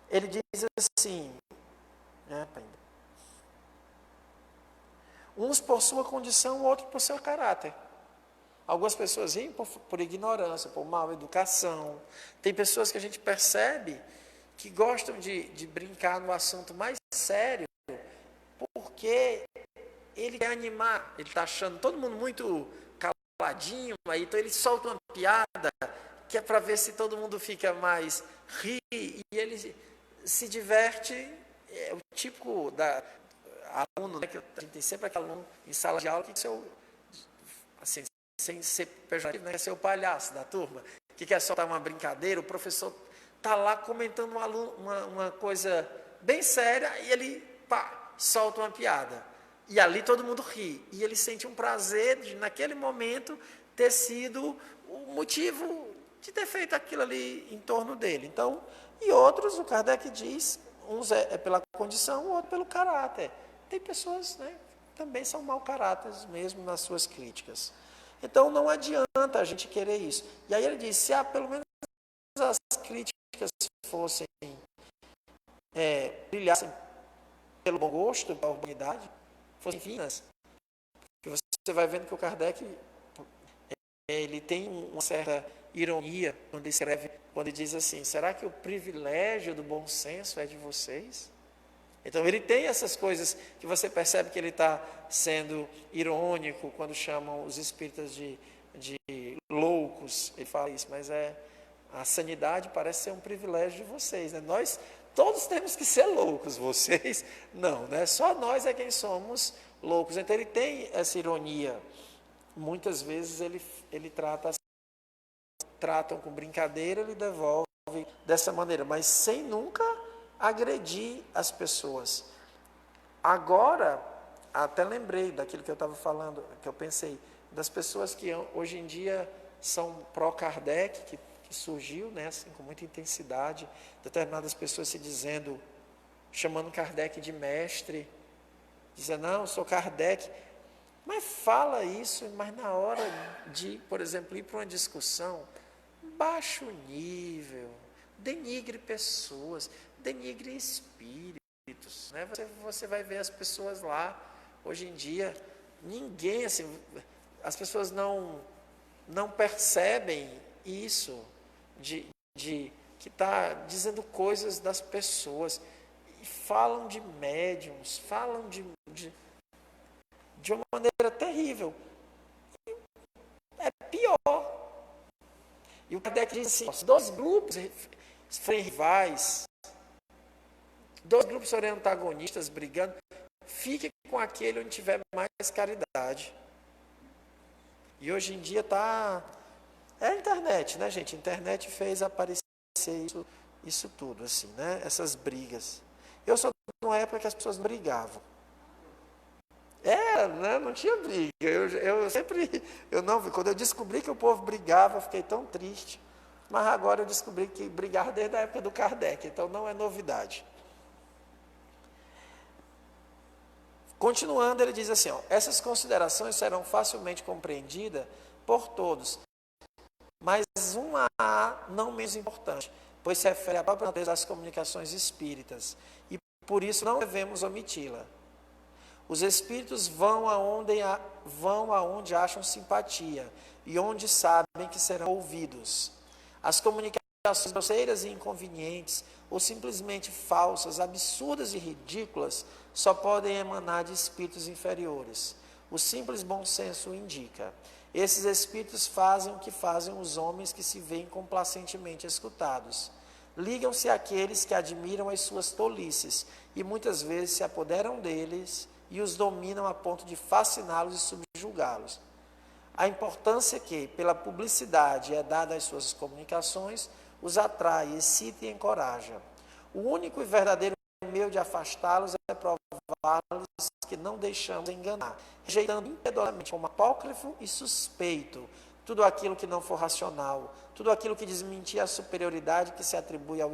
Ele diz assim, uns por sua condição, outros por seu caráter. Algumas pessoas riem por ignorância, por mal educação. Tem pessoas que a gente percebe que gostam de brincar no assunto mais sério, porque ele quer animar, ele está achando todo mundo muito caladinho, aí, então ele solta uma piada, que é para ver se todo mundo fica mais ri, e ele se diverte. É o típico da aluno, né, que a gente tem sempre aquele aluno em sala de aula que seu, assim, sem ser pejorativo, né, quer ser o palhaço da turma, que quer soltar uma brincadeira, o professor está lá comentando uma coisa bem séria e ele solta uma piada. E ali todo mundo ri. E ele sente um prazer de, naquele momento, ter sido o motivo de ter feito aquilo ali em torno dele. Então, e outros, o Kardec diz, uns é pela condição, o outro pelo caráter. Tem pessoas, né, que também são mau caráter mesmo nas suas críticas. Então, não adianta a gente querer isso. E aí ele diz, se pelo menos as críticas fossem, brilhassem pelo bom gosto, pela humanidade, fossem finas, que você vai vendo que o Kardec ele tem uma certa ironia quando escreve, quando ele diz assim, será que o privilégio do bom senso é de vocês? Então ele tem essas coisas que você percebe que ele está sendo irônico quando chamam os espíritas de loucos, ele fala isso, mas a sanidade parece ser um privilégio de vocês, né? Nós todos temos que ser loucos, vocês não, né? Só nós é quem somos loucos. Então ele tem essa ironia. Muitas vezes ele tratam com brincadeira, ele devolve dessa maneira, mas sem nunca agredir as pessoas. Agora, até lembrei daquilo que eu estava falando, que eu pensei, das pessoas que hoje em dia são pró-Kardec, que surgiu, né, assim, com muita intensidade, determinadas pessoas se dizendo, chamando Kardec de mestre, dizendo, não, eu sou Kardec, mas fala isso, mas na hora de, por exemplo, ir para uma discussão, baixo nível, denigre pessoas, denigre espíritos, né? Você vai ver as pessoas lá, hoje em dia, ninguém, assim, as pessoas não percebem isso, que está dizendo coisas das pessoas, e falam de médiums, falam de uma maneira terrível. É pior. E o Kardec diz assim, se dois grupos forem rivais, dois grupos forem antagonistas brigando, fique com aquele onde tiver mais caridade. E hoje em dia está... É a internet, né, gente? A internet fez aparecer isso tudo, assim, né? Essas brigas. Eu sou de uma época que as pessoas não brigavam. Né? Não tinha briga. Quando eu descobri que o povo brigava, eu fiquei tão triste. Mas agora eu descobri que brigar desde a época do Kardec, então não é novidade. Continuando, ele diz assim, essas considerações serão facilmente compreendidas por todos, mas uma não menos importante, pois se refere à própria natureza das comunicações espíritas, e por isso não devemos omiti-la. Os espíritos vão aonde acham simpatia e onde sabem que serão ouvidos. As comunicações grosseiras e inconvenientes, ou simplesmente falsas, absurdas e ridículas, só podem emanar de espíritos inferiores. O simples bom senso o indica. Esses espíritos fazem o que fazem os homens que se veem complacentemente escutados. Ligam-se àqueles que admiram as suas tolices e muitas vezes se apoderam deles e os dominam a ponto de fasciná-los e subjugá-los. A importância que, pela publicidade, é dada às suas comunicações, os atrai, excita e encoraja. O único e verdadeiro meio de afastá-los é prová-los que não deixamos enganar, rejeitando impiedosamente como apócrifo e suspeito tudo aquilo que não for racional, tudo aquilo que desmentir a superioridade que se atribui ao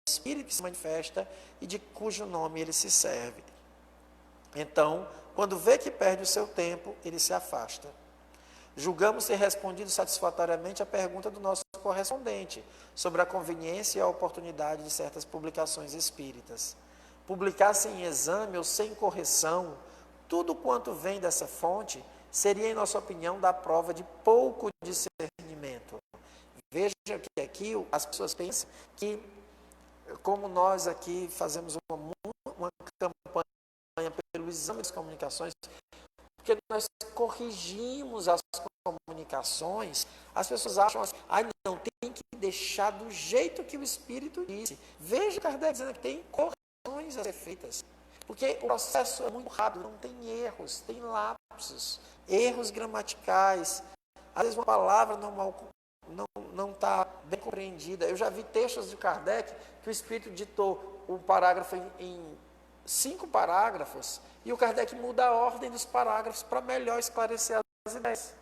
Espírito que se manifesta e de cujo nome ele se serve. Então, quando vê que perde o seu tempo, ele se afasta. Julgamos ter respondido satisfatoriamente a pergunta do nosso correspondente sobre a conveniência e a oportunidade de certas publicações espíritas. Publicar sem exame ou sem correção, tudo quanto vem dessa fonte, seria, em nossa opinião, da prova de pouco discernimento. Veja que aqui as pessoas pensam que, como nós aqui fazemos uma campanha pelo exame das comunicações, porque nós corrigimos as comunicações, as pessoas acham assim, não, tem que deixar do jeito que o Espírito disse. Veja Kardec dizendo que tem correções a ser feitas, porque o processo é muito rápido, não tem erros, tem lapsos, erros gramaticais, às vezes uma palavra não está bem compreendida. Eu já vi textos de Kardec que o Espírito ditou um parágrafo em 5 parágrafos, e o Kardec muda a ordem dos parágrafos para melhor esclarecer as ideias.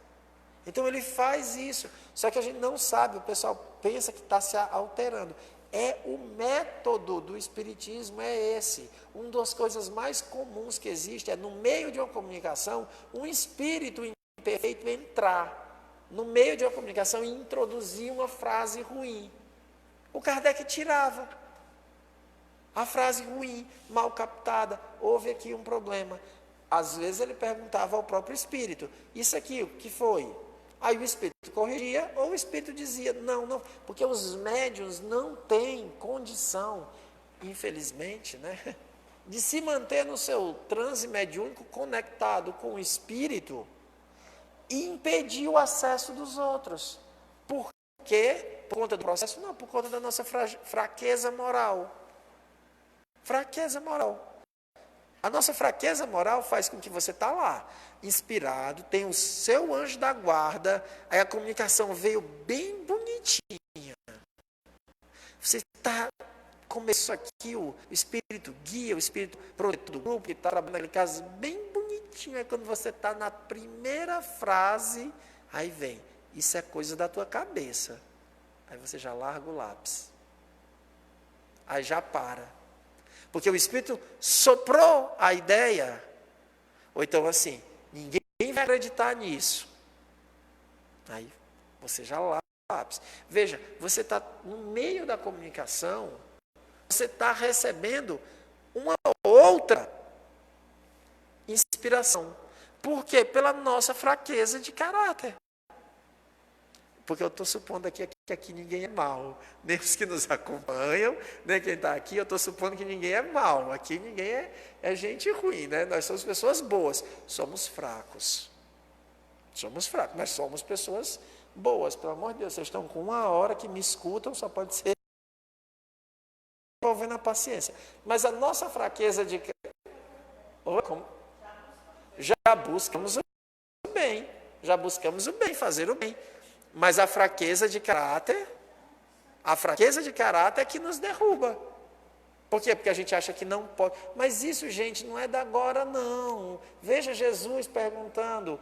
Então ele faz isso, só que a gente não sabe, o pessoal pensa que está se alterando. É o método do Espiritismo, é esse. Uma das coisas mais comuns que existe é, no meio de uma comunicação, um espírito imperfeito entrar no meio de uma comunicação e introduzir uma frase ruim. O Kardec tirava a frase ruim, mal captada, houve aqui um problema. Às vezes ele perguntava ao próprio espírito, isso aqui, o que foi? Aí o espírito corrigia, ou o espírito dizia, não, porque os médiuns não têm condição, infelizmente, né, de se manter no seu transe mediúnico conectado com o espírito e impedir o acesso dos outros. Por quê? Por conta do processo? Não, por conta da nossa fraqueza moral. Fraqueza moral. A nossa fraqueza moral faz com que você está lá, inspirado, tem o seu anjo da guarda, aí a comunicação veio bem bonitinha. Você começou aqui, o espírito guia, o espírito protetor do grupo, que está trabalhando naquele caso bem bonitinho. Aí quando você está na primeira frase, aí vem, isso é coisa da tua cabeça. Aí você já larga o lápis. Aí já para. Porque o Espírito soprou a ideia. Ou então assim, ninguém vai acreditar nisso. Aí você já larga o lápis. Veja, você está no meio da comunicação, você está recebendo uma outra inspiração. Por quê? Pela nossa fraqueza de caráter. Porque eu estou supondo aqui que aqui ninguém é mau. Nem os que nos acompanham, nem quem está aqui, eu estou supondo que ninguém é mau. Aqui ninguém é gente ruim, né? Nós somos pessoas boas. Somos fracos. Somos fracos, mas somos pessoas boas. Pelo amor de Deus, vocês estão com 1 hora que me escutam, só pode ser envolvendo a paciência. Mas a nossa fraqueza de... Já buscamos o bem. Já buscamos o bem, fazer o bem. Mas a fraqueza de caráter é que nos derruba. Por quê? Porque a gente acha que não pode. Mas isso, gente, não é da agora, não. Veja Jesus perguntando,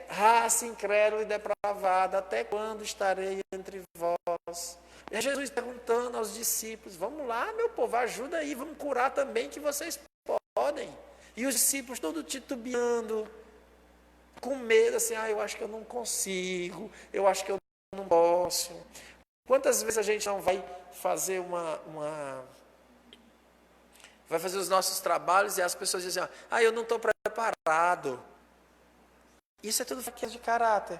raça incrédula e depravada, até quando estarei entre vós? É Jesus perguntando aos discípulos, vamos lá, meu povo, ajuda aí, vamos curar também que vocês podem. E os discípulos todos titubeando, com medo, assim, eu acho que eu não consigo, eu acho que eu não posso. Quantas vezes a gente não vai fazer vai fazer os nossos trabalhos e as pessoas dizem, eu não estou preparado. Isso é tudo fraqueza de caráter.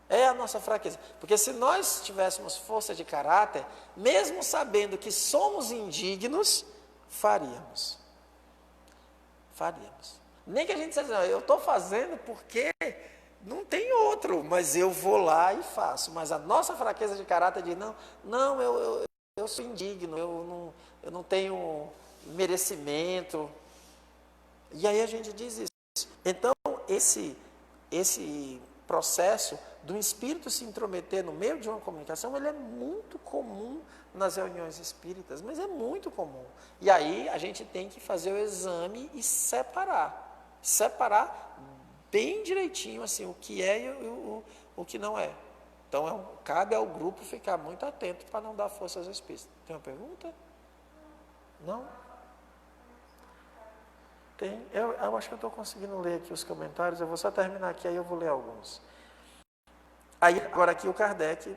É a nossa fraqueza. Porque se nós tivéssemos força de caráter, mesmo sabendo que somos indignos, faríamos. Nem que a gente dissesse, eu estou fazendo porque não tem outro, mas eu vou lá e faço. Mas a nossa fraqueza de caráter diz, eu sou indigno, eu não tenho merecimento. E aí a gente diz isso. Então, esse processo do espírito se intrometer no meio de uma comunicação, ele é muito comum nas reuniões espíritas, mas é muito comum. E aí a gente tem que fazer o exame e separar bem direitinho assim, o que é e o que não é. Então cabe ao grupo ficar muito atento para não dar força aos espíritos. Tem uma pergunta? Não? Tem. Eu acho que eu estou conseguindo ler aqui os comentários, eu vou só terminar aqui, aí eu vou ler alguns. Aí, agora aqui o Kardec,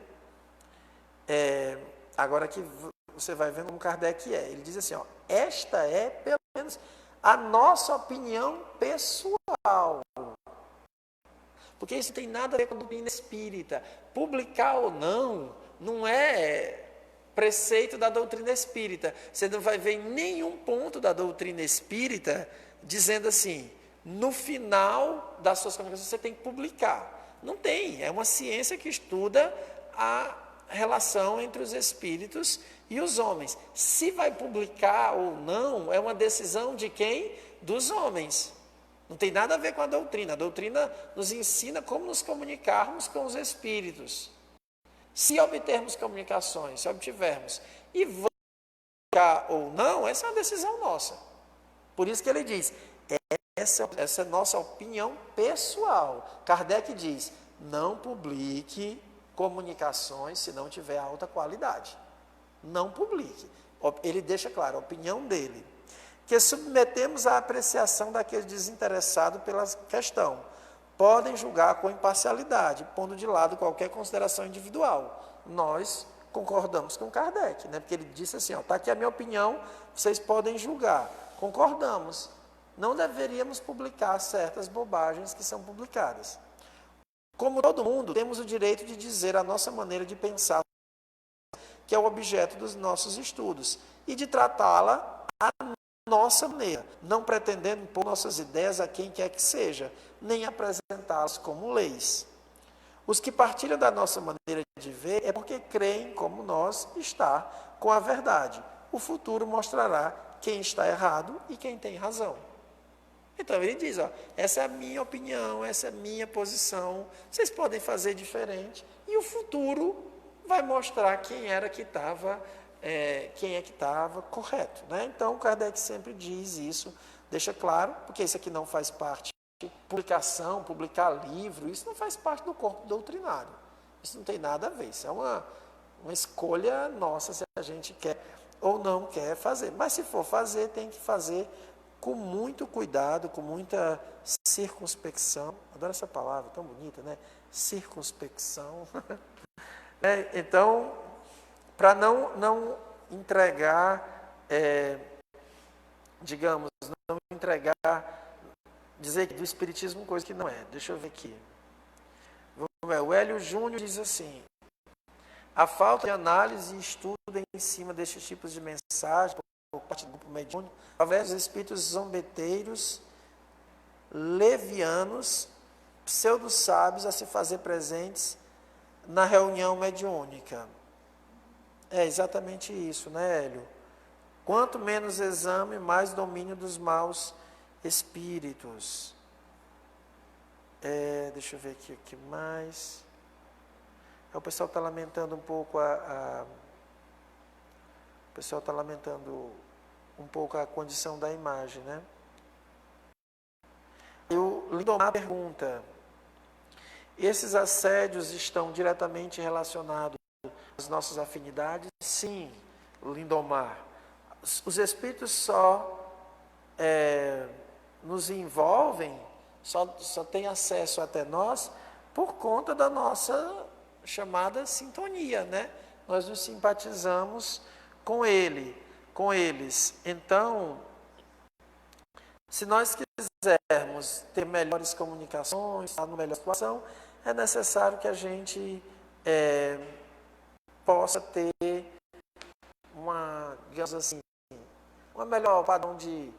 agora que você vai vendo como Kardec é. Ele diz assim, esta é, pelo menos, a nossa opinião pessoal. Porque isso tem nada a ver com a doutrina espírita. Publicar ou não é preceito da doutrina espírita. Você não vai ver em nenhum ponto da doutrina espírita dizendo assim, no final das suas comunicações você tem que publicar. Não tem, é uma ciência que estuda a relação entre os espíritos e os homens. Se vai publicar ou não, é uma decisão de quem? Dos homens. Não tem nada a ver com a doutrina. A doutrina nos ensina como nos comunicarmos com os espíritos. Se obtermos comunicações, se obtivermos, e vamos publicar ou não, essa é uma decisão nossa. Por isso que ele diz, essa é nossa opinião pessoal. Kardec diz, não publique comunicações se não tiver alta qualidade. Não publique. Ele deixa claro, a opinião dele. Que submetemos à apreciação daquele desinteressado pela questão. Podem julgar com imparcialidade, pondo de lado qualquer consideração individual. Nós concordamos com Kardec, né? Porque ele disse assim, está aqui a minha opinião, vocês podem julgar. Concordamos. Não deveríamos publicar certas bobagens que são publicadas. Como todo mundo, temos o direito de dizer a nossa maneira de pensar, que é o objeto dos nossos estudos, e de tratá-la à nossa maneira, não pretendendo impor nossas ideias a quem quer que seja, nem apresentá-las como leis. Os que partilham da nossa maneira de ver é porque creem, como nós, estar com a verdade. O futuro mostrará quem está errado e quem tem razão. Então ele diz, essa é a minha opinião, essa é a minha posição, vocês podem fazer diferente, e o futuro vai mostrar quem é que estava correto. Né? Então Kardec sempre diz isso, deixa claro, porque isso aqui não faz parte de publicação, publicar livro, isso não faz parte do corpo doutrinário. Isso não tem nada a ver, isso é uma escolha nossa, se a gente quer ou não quer fazer. Mas se for fazer, tem que fazer com muito cuidado, com muita circunspecção. Adoro essa palavra, tão bonita, né? Circunspecção. Então, para não entregar, digamos, não entregar, dizer do Espiritismo coisa que não é. Deixa eu ver aqui. O Hélio Júnior diz assim, a falta de análise e estudo em cima destes tipos de mensagem por parte do grupo mediúnico, através dos espíritos zombeteiros, levianos, pseudo-sábios a se fazer presentes na reunião mediúnica. É exatamente isso, né, Hélio? Quanto menos exame, mais domínio dos maus espíritos. Deixa eu ver aqui o que mais. O pessoal está lamentando um pouco o pessoal está lamentando um pouco a condição da imagem, né? O Lindomar pergunta, esses assédios estão diretamente relacionados às nossas afinidades? Sim, Lindomar. Os espíritos só nos envolvem, só têm acesso até nós por conta da nossa chamada sintonia, né? Nós nos simpatizamos com eles. Então, se nós quisermos ter melhores comunicações, estar numa melhor situação, é necessário que a gente possa ter digamos assim, uma melhor padrão de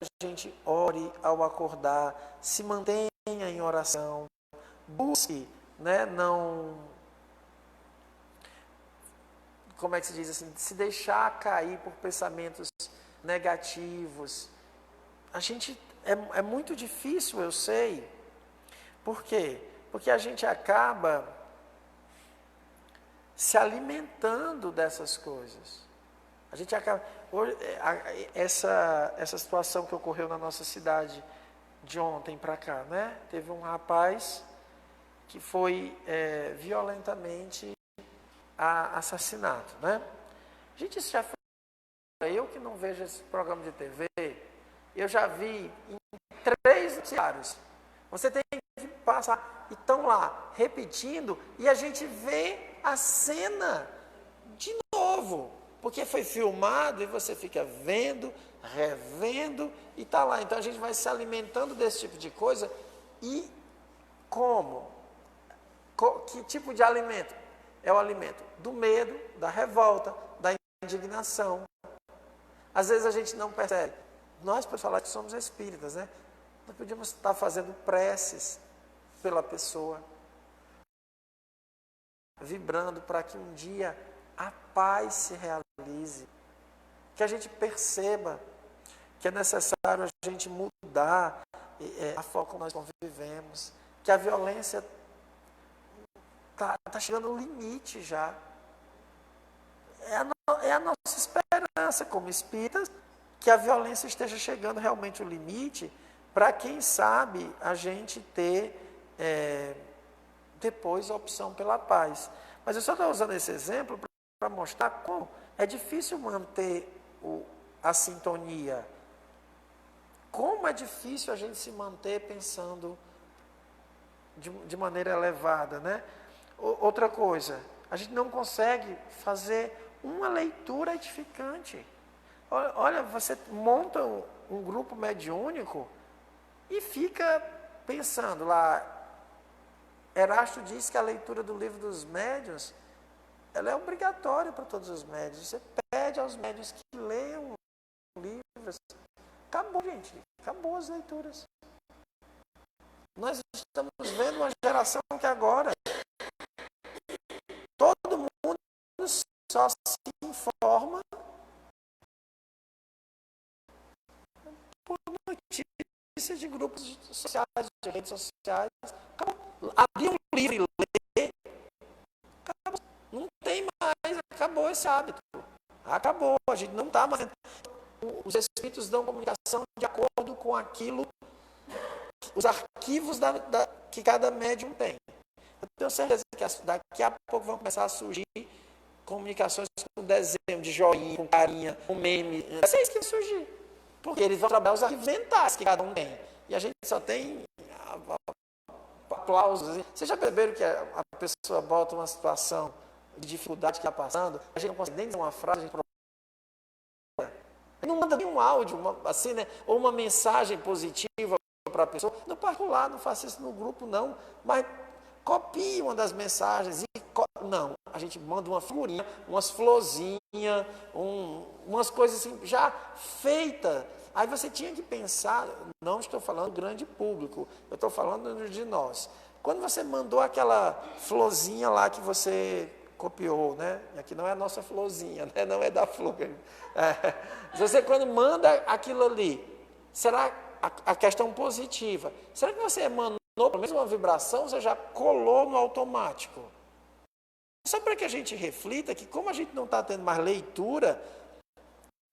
a gente ore ao acordar, se mantenha em oração, busque, né, como é que se diz assim, se deixar cair por pensamentos negativos. A gente, é muito difícil, eu sei. Por quê? Porque a gente acaba se alimentando dessas coisas. A gente acaba... Essa situação que ocorreu na nossa cidade de ontem para cá, né? Teve um rapaz que foi violentamente assassinado, né? Gente, isso já foi... Eu que não vejo esse programa de TV, eu já vi em 3 noticiários. Você tem que passar, e estão lá, repetindo, e a gente vê a cena de novo, porque foi filmado e você fica vendo, revendo, e está lá. Então a gente vai se alimentando desse tipo de coisa, e como? Que tipo de alimento? É o alimento do medo, da revolta, da indignação. Às vezes a gente não percebe. Nós, por falar que somos espíritas, né? Nós podíamos estar fazendo preces pela pessoa, vibrando para que um dia a paz se realize, que a gente perceba que é necessário a gente mudar a forma como nós convivemos, que a violência está chegando no limite já. É a nossa esperança como espíritas que a violência esteja chegando realmente ao limite, para quem sabe a gente ter depois a opção pela paz. Mas eu só estou usando esse exemplo para mostrar como é difícil manter a sintonia. Como é difícil a gente se manter pensando de maneira elevada, né? Outra coisa, a gente não consegue fazer uma leitura edificante. Olha, você monta um grupo mediúnico e fica pensando lá. Erasto diz que a leitura do livro dos médiuns, ela é obrigatória para todos os médiuns. Você pede aos médiuns que leiam livros. Acabou, gente. Acabou as leituras. Nós estamos vendo uma geração que agora todo mundo só se informa por notícias de grupos sociais, de redes sociais. Acabou. Abrir um livro e ler, acabou. Não tem mais, acabou esse hábito. Acabou, a gente não está mais. Os espíritos dão comunicação de acordo com aquilo, os arquivos que cada médium tem. Eu tenho certeza que daqui a pouco vão começar a surgir comunicações com desenho, de joinha, com carinha, com meme. É isso que vai surgir. Porque eles vão trabalhar os arquivos mentais que cada um tem. E a gente só tem aplausos. Vocês já perceberam que a pessoa bota uma situação de dificuldade que está passando, a gente não consegue nem dizer uma frase, a gente não manda nenhum áudio, assim, né? Ou uma mensagem positiva para a pessoa. No particular, não faça isso no grupo, não. Mas copie uma das mensagens e não, a gente manda uma figurinha, umas florzinhas, umas coisas assim, já feitas. Aí você tinha que pensar, não estou falando do grande público, eu estou falando de nós. Quando você mandou aquela florzinha lá que você copiou, né? Aqui não é a nossa florzinha, né? Não é da flor. Você quando manda aquilo ali, será a questão positiva? Será que você mandou pelo menos uma vibração, você já colou no automático? Só para que a gente reflita que como a gente não está tendo mais leitura,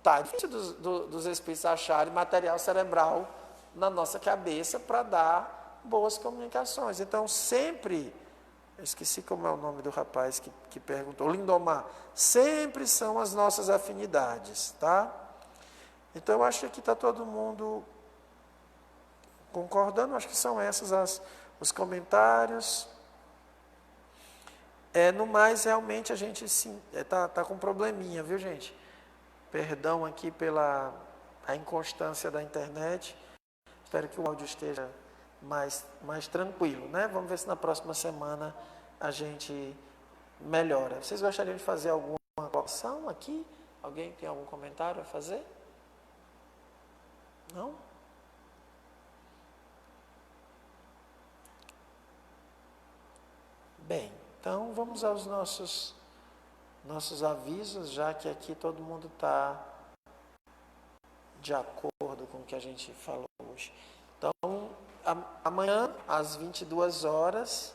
tá difícil dos espíritos acharem material cerebral na nossa cabeça para dar boas comunicações. Então sempre, eu esqueci como é o nome do rapaz que perguntou, Lindomar, sempre são as nossas afinidades, tá? Então eu acho que aqui está todo mundo concordando, acho que são esses os comentários. No mais, realmente a gente está com um probleminha, viu, gente? Perdão aqui pela a inconstância da internet. Espero que o áudio esteja mais tranquilo, né? Vamos ver se na próxima semana a gente melhora. Vocês gostariam de fazer alguma colocação aqui? Alguém tem algum comentário a fazer? Não? Bem, então vamos aos nossos avisos, já que aqui todo mundo está de acordo com o que a gente falou hoje. Então, amanhã, às 22 horas,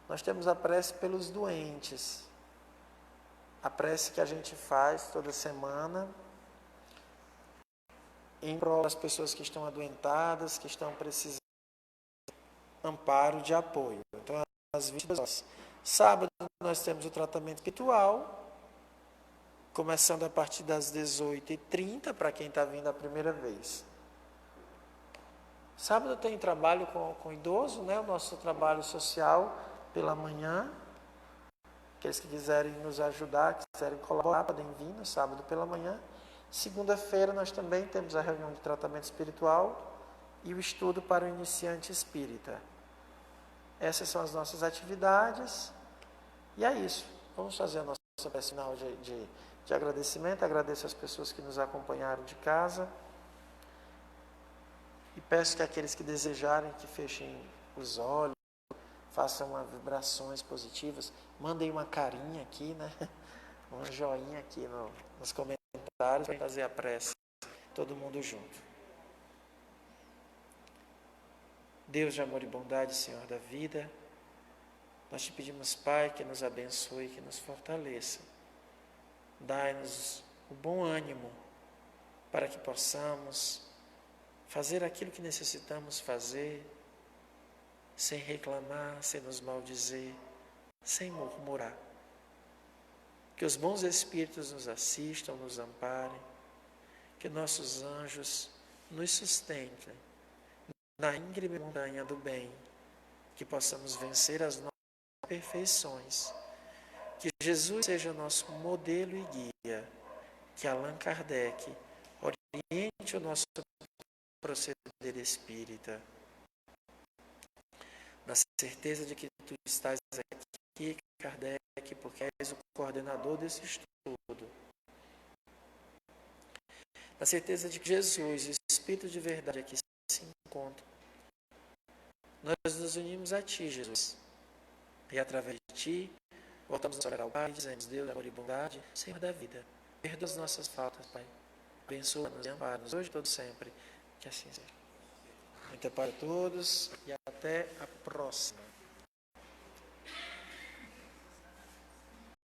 nós temos a prece pelos doentes. A prece que a gente faz toda semana em prol das pessoas que estão adoentadas, que estão precisando de amparo, de apoio. Então, às 22 horas. Sábado, nós temos o tratamento espiritual, começando a partir das 18h30, para quem está vindo a primeira vez. Sábado tem trabalho com idoso, né? O nosso trabalho social pela manhã. Aqueles que quiserem nos ajudar, quiserem colaborar, podem vir no sábado pela manhã. Segunda-feira nós também temos a reunião de tratamento espiritual e o estudo para o iniciante espírita. Essas são as nossas atividades. E é isso. Vamos fazer a nossa sinal de agradecimento. Agradeço às pessoas que nos acompanharam de casa. E peço que aqueles que desejarem que fechem os olhos, façam vibrações positivas, mandem uma carinha aqui, né? Um joinha aqui nos comentários para fazer a prece, todo mundo junto. Deus de amor e bondade, Senhor da vida, nós te pedimos, Pai, que nos abençoe, que nos fortaleça. Dai-nos o bom ânimo para que possamos fazer aquilo que necessitamos fazer, sem reclamar, sem nos maldizer, sem murmurar. Que os bons espíritos nos assistam, nos amparem, que nossos anjos nos sustentem na íngreme montanha do bem, que possamos vencer as nossas imperfeições, que Jesus seja nosso modelo e guia, que Allan Kardec oriente o nosso proceder espírita, na certeza de que tu estás aqui, Kardec, porque és o coordenador desse estudo, na certeza de que Jesus, o Espírito de verdade, aqui se encontra. Nós nos unimos a Ti, Jesus, e através de Ti, voltamos a orar ao Pai, dizemos: Deus, amor e bondade, Senhor da vida, perdoa as nossas faltas, Pai, abençoa-nos e ampara-nos, hoje e todo sempre, que assim seja. Muito paz a todos e até a próxima.